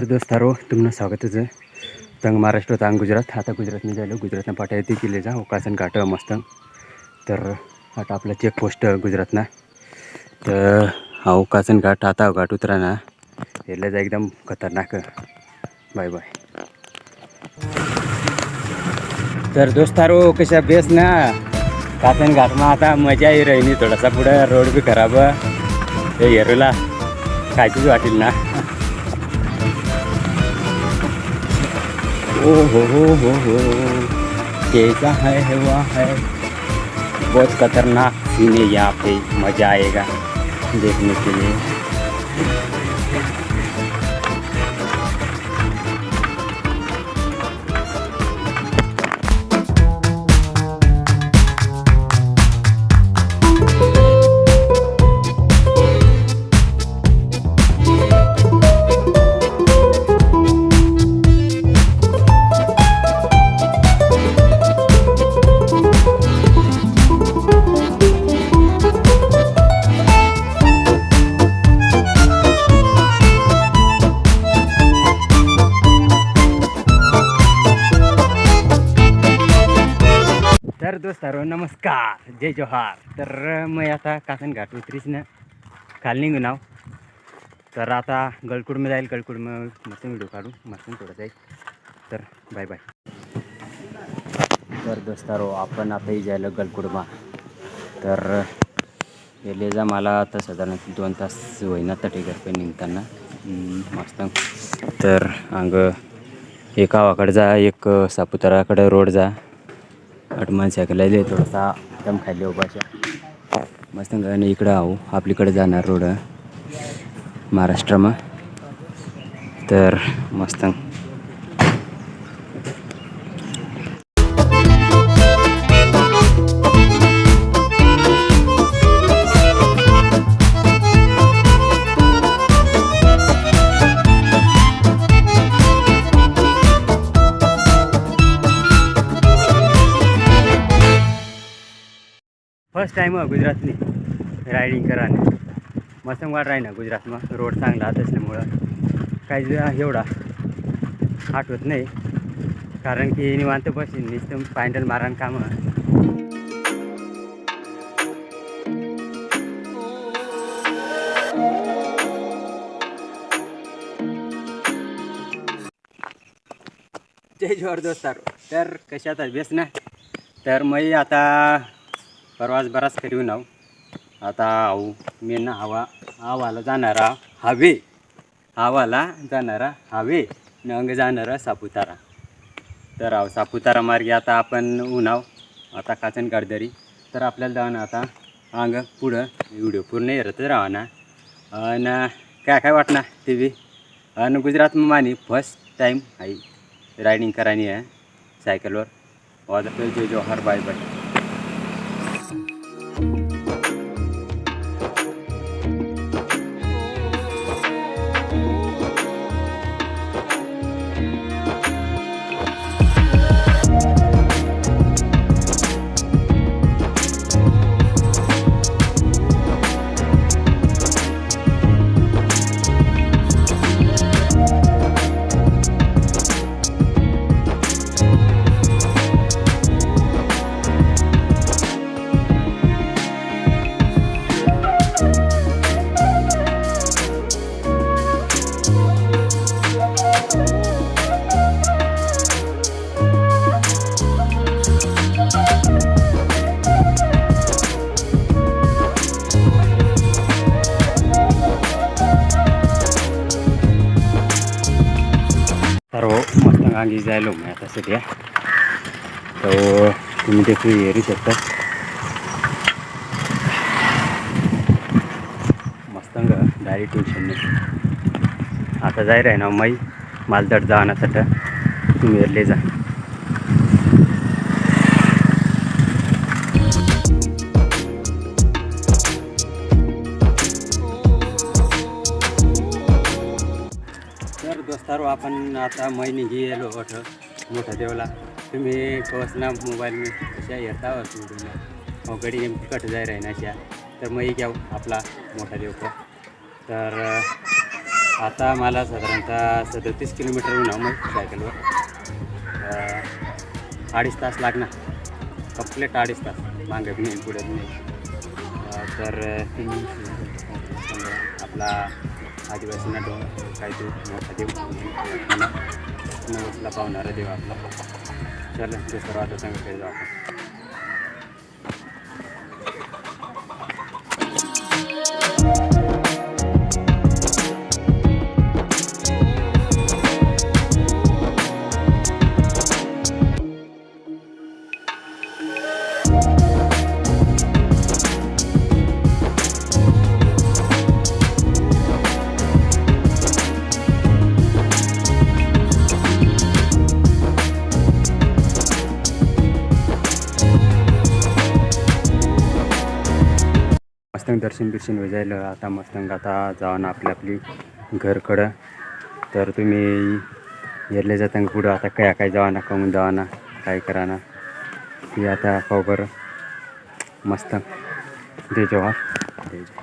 तर दोस्तारो तुम्हाला स्वागतच आहे. तंग महाराष्ट्र तांग गुजरात. आता गुजरातने झालं. गुजरातना पाट्या येते किल्ले जा ओकासन घाट मस्त. तर आता आपला चेकपोस्ट गुजरातना. तर हा ओकासन घाट आता घाट उतरा ना એટલે एकदम खतरनाक. Bye bye. तर दोस्तारो कशा बेस ना कासन घाटમાં आता मजा येई राहिली. थोडासा पुढे रोड बी खराब हे येरूला काहीच वाटेल ना. ओ हो कैसा है वह है बहुत खतरनाक सीन है. यहाँ पे मज़ा आएगा देखने के लिए. तर दोस्तारो नमस्कार जय जोहार. तर मी आता कासन घाट उतरीस ना खाली निघून आव. तर आता गलकुडमध्ये जाईल. गलकुडमध्ये मस्त व्हिडिओ काढू मस्त थोडं जाईल. तर बाय बाय. तर दोस्तारो आपण आता जायला गलकुडमा. तर गेले जा मला आता साधारण 2 तास होईना तटेघरपे निघताना मस्त. तर अंग एक गावाकडे जा एक सापुताराकडे रोड जा. आठमान सायकल थोडासा दम खाली उभाच्या मस्त गाणे इकडं आहो आपलीकडे जाणार रोड महाराष्ट्रमा. तर मस्त फर्स्ट टाइम गुजरातनी रायडिंग कराने मस्त वाट राही ना. गुजरातमा रोड चांगला असल्यामुळं काही एवढा आठवत नाही. कारण की निवांत बसीन नुसतं पॅन्डल मारान काम. जय जोहार दोस्तारो. तर कशात बेस ना. तर मी आता परवाच बराच फिरवून आहो. आता आहो मी ना आवाला जाणारा हवे नंग जाणारा सापुतारा. तर आहो सापुतारा मार्गे आता आपण उन्हाव आता काचन गाडदरी. तर आपल्याला जाणं आता अंग पुढं व्हिडिओ पूर्ण येतच राहा ना. आणि काय वाटणार ते बी. आणि गुजरात मानी फर्स्ट टाईम आहे रायडिंग करायनी आहे सायकलवर. वाजत जय जोहार बाय बाय. तर हो मस्त गांगी जायलो मी आता सध्या. तर तुम्ही ते फ्री येऊ शकता. मस्त डायरेक्ट टेन्शन नाही. आता जाय राही ना मई मालदड जाण्यासाठी तुम्ही ले जा. तर दोस्तारो आपण आता महिने गेलो मोठा देवला. तुम्ही कवसना मोबाईल में कशा येता व्हिडिओला घडी नेमकी कट जाय राही ना अशा. तर मग घ्याव आपला मोठा देव. तर आता मला साधारणतः 37 किलोमीटर उन्हाव मग सायकलवर 2.5 तास लागणार, कंप्लीट 2.5 तास, मागे बी नाही पुढे बी नाही. तर तुम्ही आपला आदिवासींना काही देव मोठा देव नवसला पावणारा देव आपला. चला ते सर्व आता सांगितलं जाऊ आपण. मस्तंग दर्शन जायला आता मस्तंग आता जाऊन आपली आपली घरकडं. तर तुम्ही येरले जाता पुढं आता काय जावा ना, कमून जावा ना, काय करा ना ती आता पाहू बरं. मस्त जय जवाहर.